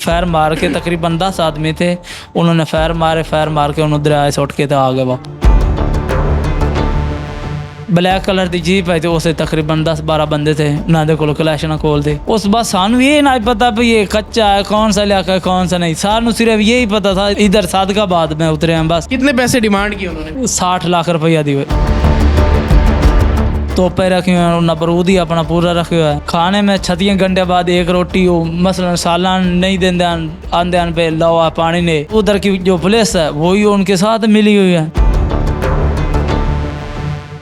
Fire मार के तकरीबन 10 आदमी थे, उन्होंने फायर मार के उन्होंने दरिया सुट के आ गए। वो ब्लैक कलर की जीप है तो उसे तकरीबन 10-12 बंदे थे, उन्होंने को कलैशन खोल थे। उस बाद सानू ये ना पता भी ये कच्चा है, कौन सा इलाका है कौन सा नहीं, सानू सिर्फ यही पता था इधर सादकाबाद में उतरे हैं बस। कितने पैसे डिमांड किए उन्होंने? 60 लाख रुपया दिए। तोपे रखी हुए हैं, नबरूद ही अपना पूरा रखे हुआ है। खाने में 36 घंटे बाद एक रोटी हो, मसलन सालन नहीं देंगे आंदे पे लवा पानी ने। उधर की जो पुलिस है वही उनके साथ मिली हुई है।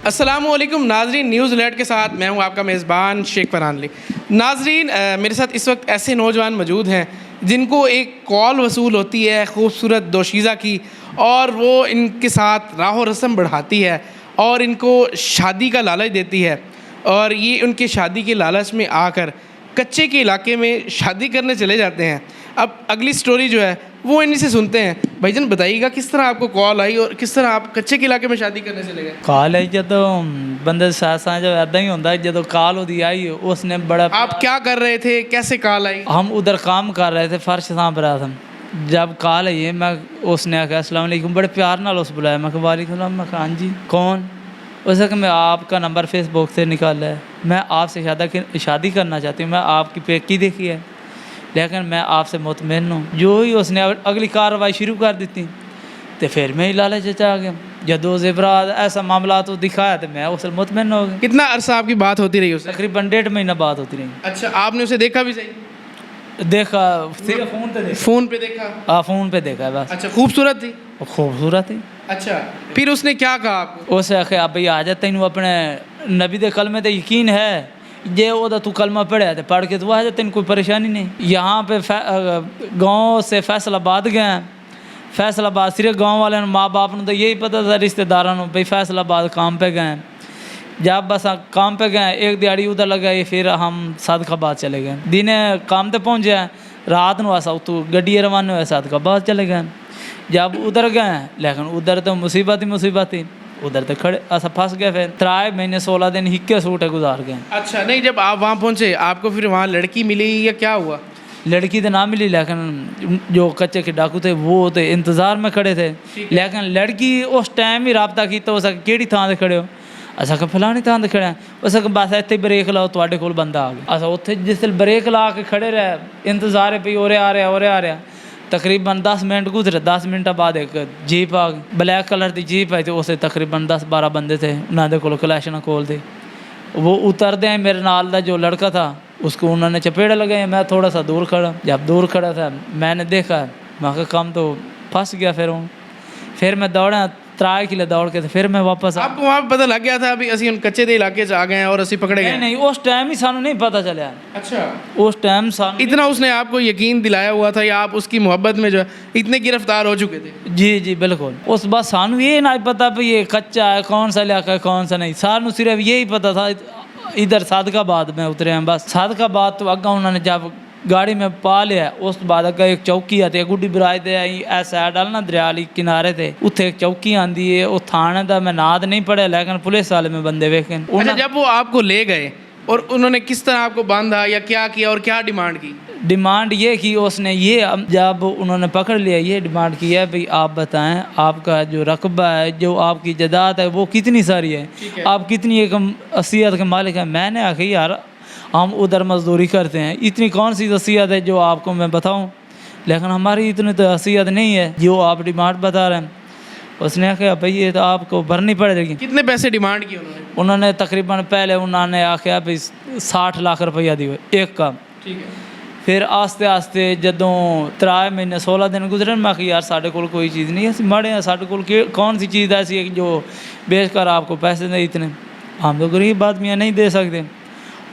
अस्सलामुअलैकुम नाजरीन, न्यूज़ अलर्ट के साथ मैं हूं आपका मेज़बान शेख फरहान अली। नाजरीन, मेरे साथ इस वक्त ऐसे नौजवान मौजूद हैं जिनको एक कॉल वसूल होती है खूबसूरत दोशीज़ा की, और वो इनके साथ राह रस्म बढ़ाती है और इनको शादी का लालच देती है, और ये उनके शादी के लालच में आकर कच्चे के इलाके में शादी करने चले जाते हैं। अब अगली स्टोरी जो है वो इन्हीं से सुनते हैं। भाईजान बताइएगा किस तरह आपको कॉल आई और किस तरह आप कच्चे के इलाके में शादी करने चले गए? कॉल आई जो बंदे साथ जो ऐदा ही होता है, जो कॉल होती आई उसने बड़ा। आप क्या कर रहे थे, कैसे कॉल आई? हम उधर काम कर रहे थे, फर्श सांप रहा था। जब कॉल आई है मैं उसने आखा अस्सलाम वालेकुम, बड़े प्यार नाल उस बुलाया। मैं वालेकुम सलाम। मैं हाँ जी कौन? उसने कहा मैं आपका नंबर फेसबुक से निकाला है, मैं आपसे शादी करना चाहती हूँ, मैं आपकी पेकी देखी है लेकिन मैं आपसे मुतमईन हूँ। जो ही उसने अगली कार्रवाई शुरू कर दी थी तो फिर मैं ही लालच आ गया। जब ज़ेबरात ऐसा मामला तो दिखाया तो मैं उससे मुतमईन हो गया। कितना अरसा आपकी बात होती रही उससे? तकरीबन 1.5 महीना बात होती रही। अच्छा, आपने उसे देखा भी? सही देखा, सिर्फ फ़ोन पे देखा। फ़ोन पे देखा? हाँ फ़ोन पे देखा बस। अच्छा, खूबसूरत थी? खूबसूरत थी। अच्छा, फिर उसने क्या कहा आपको? उसे आखे भाई आ जा, तेन अपने नबी दे कलमे ते यकीन है, जे ओदा तू कलमा पढ़िया तो पढ़ के तू आ जा, तेन कोई परेशानी नहीं। यहाँ पे गांव से फैसलाबाद गए। फैसलाबाद सिर्फ गांव वाले माँ बाप ने तो यही पता था, रिश्तेदारों को भाई फैसलाबाद काम पे गए। जब बस काम पे गए एक दिहाड़ी उधर लगाई, फिर हम सादकाबाद चले गए। दिन काम पे पहुँच गए, रात को ऐसा तो गड्डी रवाना हुआ सादकाबाद चले गए। जब उधर गए लेकिन उधर तो मुसीबत ही उधर तो खड़े ऐसा फंस गए। फिर 3 महीने 16 दिन हिक्के सूटे गुजार गए। अच्छा, नहीं जब आप वहाँ पहुँचे आपको फिर वहाँ लड़की मिली या क्या हुआ? लड़की तो ना मिली, लेकिन जो कच्चे के डाकू थे वो तो इंतज़ार में खड़े थे। लेकिन लड़की उस टाइम ही रबता की तो उस केड़ी थां खड़े हो? असा फलानी थां खड़े हैं। उस बस इतने ब्रेक लाओ तो कोल बंदा आ गया। असा उत्थे जिस ब्रेक ला के खड़े रहे, इंतज़ार है भी ओरे आ रहा। तकरीबन 10 मिनट गुजरे, 10 मिनट बाद एक जीप आ गई, ब्लैक कलर की जीप है तो उसे तकरीबन 10-12 बंदे थे, उन्होंने को कलैशन खोल थे। वो उतरते हैं, मेरे नाल का जो लड़का था उसको उन्होंने चपेड़े लगाए। मैं थोड़ा सा दूर खड़ा, जब दूर खड़ा था मैंने देखा, मैं कहा कम तो फंस गया। फिर मैं दौड़ा 3 किलो दौड़ के, फिर मैं वापस आपको वहाँ पे पता लग गया था अभी असी कच्चे के इलाके से आ गए हैं और असी पकड़े गए? नहीं, उस टाइम ही सानू नहीं पता चला। अच्छा, उस टाइम सानू इतना उसने आपको यकीन दिलाया हुआ था या आप उसकी मोहब्बत में जो है इतने गिरफ्तार हो चुके थे? जी बिल्कुल। उस बात सानू ये ना पता भी ये कच्चा है, कौन सा इलाका है कौन सा नहीं, सानू सिर्फ यही पता था इधर सादकाबाद में उतरे हैं बस। सादकाबाद तो अगर उन्होंने जब गाड़ी में पा लिया, उस बाद अगर एक चौकी आती है गुड्डी बराज दे ऐसा डालना दरिया वाली किनारे थे, उत्थे एक चौकी आती है। वो थाने का मैं नाद नहीं पढ़ा लेकिन पुलिस वाले में बंदे वेखे। अच्छा, जब वो आपको ले गए और उन्होंने किस तरह आपको बांधा या क्या किया और क्या डिमांड की? डिमांड ये की उसने, ये जब उन्होंने पकड़ लिया ये डिमांड की है भाई आप बताएं आपका जो रकबा है, जो आपकी जायदाद है वो कितनी सारी है, आप कितनी एक असीयत के मालिक हैं। मैंने आखिर यार हम उधर मजदूरी करते हैं, इतनी कौन सी असीयत है जो आपको मैं बताऊं, लेकिन हमारी इतनी तो असीयत नहीं है जो आप डिमांड बता रहे हैं। उसने कहा भाई ये तो आपको भरनी पड़ेगी। कितने पैसे डिमांड किए उन्होंने? तकरीबन पहले उन्होंने आख्या भाई 60 लाख रुपया दिए एक का। ठीक है। फिर आस्ते आस्ते जदों 3 महीने 16 दिन गुजरे, मैं कि यार साढ़े कोल कोई चीज़ नहीं है, माड़े हैं, साढ़े कोल कौन सी चीज़ ऐसी है जो बेच कर आपको पैसे दे इतने, हम तो गरीब आदमी नहीं दे सकते।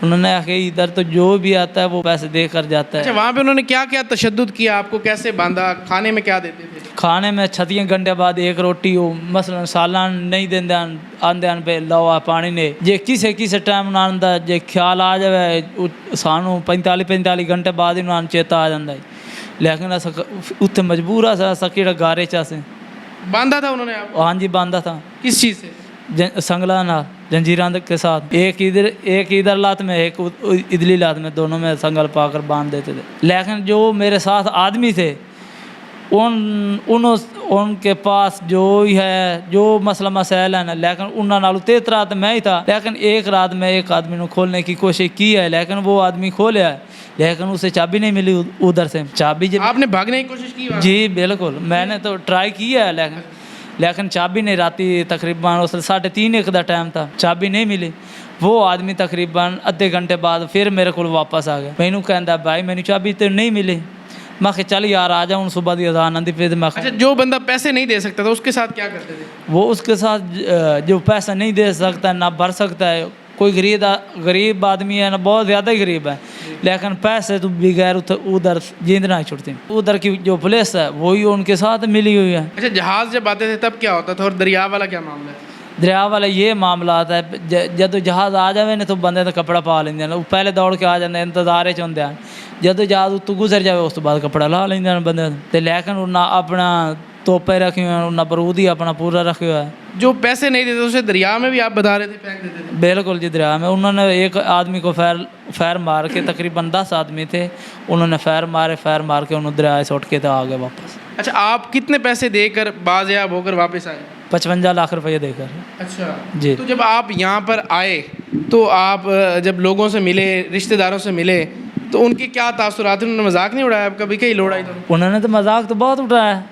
उन्होंने आके इधर तो जो भी आता है वो पैसे दे कर जाता है। अच्छा, वहाँ पे उन्होंने क्या क्या तशद्दुद किया, आपको कैसे बांधा, खाने में क्या देते थे? खाने में 36 घंटे बाद एक रोटी हो, मसलन सालन नहीं देंगे आंदे पे लवा पानी ने। जे किसे टाइम उन्होंने दा जे ख्याल आ जाए सानू 45 घंटे बाद ही उन्होंने चेता आ जाता है, लेकिन अस उत्थे मजबूर अस कि गारे च असें बांधा था उन्होंने आपको? हाँ जी बांधा था। किस चीज़ से? संगला नाल। जंजीरा के साथ, एक इधर लात में एक इधली लात में, दोनों में संगल पाकर बांध देते थे। लेकिन जो मेरे साथ आदमी थे उनके पास जो ही है जो मसला मसाइल है ना, लेकिन उन्होंने नालू तेज रात मैं ही था, लेकिन एक रात में एक आदमी ने खोलने की कोशिश की है, लेकिन वो आदमी खोले है, लेकिन उसे चाबी नहीं मिली उधर से। चाबी जब आपने भागने की कोशिश की वहाँ? जी बिल्कुल, मैंने तो ट्राई किया है, लेकिन चाबी नहीं, राती तकरीबन उस 3:30 का टाइम था, चाबी नहीं मिली। वो आदमी तकरीबन आधे घंटे बाद फिर मेरे को वापस आ गया। मैनू कहता भाई मैंने चाबी तो नहीं मिली। मैं कि चल यार आ जाऊँ, सुबह की अजान आती फिर मैं। अच्छा, जो बंदा पैसे नहीं दे सकता था उसके साथ क्या करते थे? वो उसके साथ जो पैसा नहीं दे सकता है ना भर सकता है, कोई गरीब आदमी है ना, बहुत ज़्यादा ही गरीब है, लेकिन पैसे तो बगैर उधर जींद नहीं छुड़ती। उधर की जो पुलिस है वही उनके साथ मिली हुई है। अच्छा, जहाज़ जब आते थे तब क्या होता था, और दरिया वाला क्या मामला है? दरिया वाला ये मामला आता है, जब जहाज़ आ जाए ना तो बंदे तो कपड़ा पा लेंगे, वो पहले दौड़ के आ जाते हैं, इंतजार च होंगे हैं। जब जहाज़ उत्तों गुजर जाए उस तो बाद कपड़ा ला लेंगे बंदे तो, लेकिन उन्हें अपना तोपे रखे हुए हैं, उन्हें बरूद ही अपना पूरा रखे हुआ है। जो पैसे नहीं देते उसे दरिया में भी आप बता रहे थे फेंक देते थे? बिल्कुल जी, दरिया में। उन्होंने एक आदमी को फैर मार के, तकरीबन 10 आदमी थे, उन्होंने फैर मार के उन्होंने दरिया से उठ के तो आ गए वापस। अच्छा, आप कितने पैसे देकर बाज़याब होकर वापस आए? 55 लाख रुपये देकर। अच्छा जी। तो जब आप यहाँ पर आए तो आप जब लोगों से मिले, रिश्तेदारों से मिले, तो उनके क्या तासुरात हैं? उन्होंने मजाक नहीं उड़ाया आपका भी, कहीं लोड़ा? उन्होंने तो मजाक तो बहुत उठाया।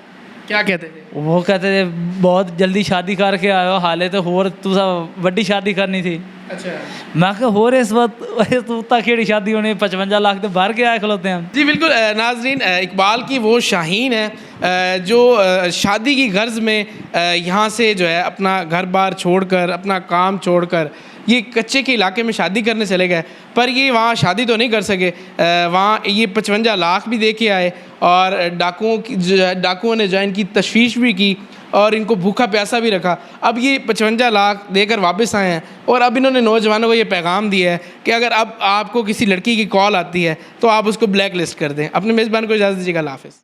क्या कहते थे? वो कहते थे बहुत जल्दी शादी करके आए हो, हाले तो होर तुसा बड़ी शादी करनी थी। अच्छा, मैं कहा होर इस वक्त तू केड़ी शादी होनी, 55 लाख तो भर के आए खलोते हैं। जी बिल्कुल नाजरीन, इकबाल की वो शाहीन है जो शादी की गर्ज में यहाँ से जो है अपना घर बार छोड़कर, अपना काम छोड़कर ये कच्चे के इलाके में शादी करने चले गए, पर ये वहाँ शादी तो नहीं कर सके। वहाँ ये 55 लाख भी दे के आए, और डाकुओं ने जो है इनकी तशवीश भी की और इनको भूखा प्यासा भी रखा। अब ये 55 लाख देकर वापस आए हैं, और अब इन्होंने नौजवानों को ये पैगाम दिया है कि अगर अब आपको किसी लड़की की कॉल आती है तो आप उसको ब्लैक लिस्ट कर दें। अपने मेज़बान को इजाज़त दीजिएगा, अल्लाह हाफ़िज़।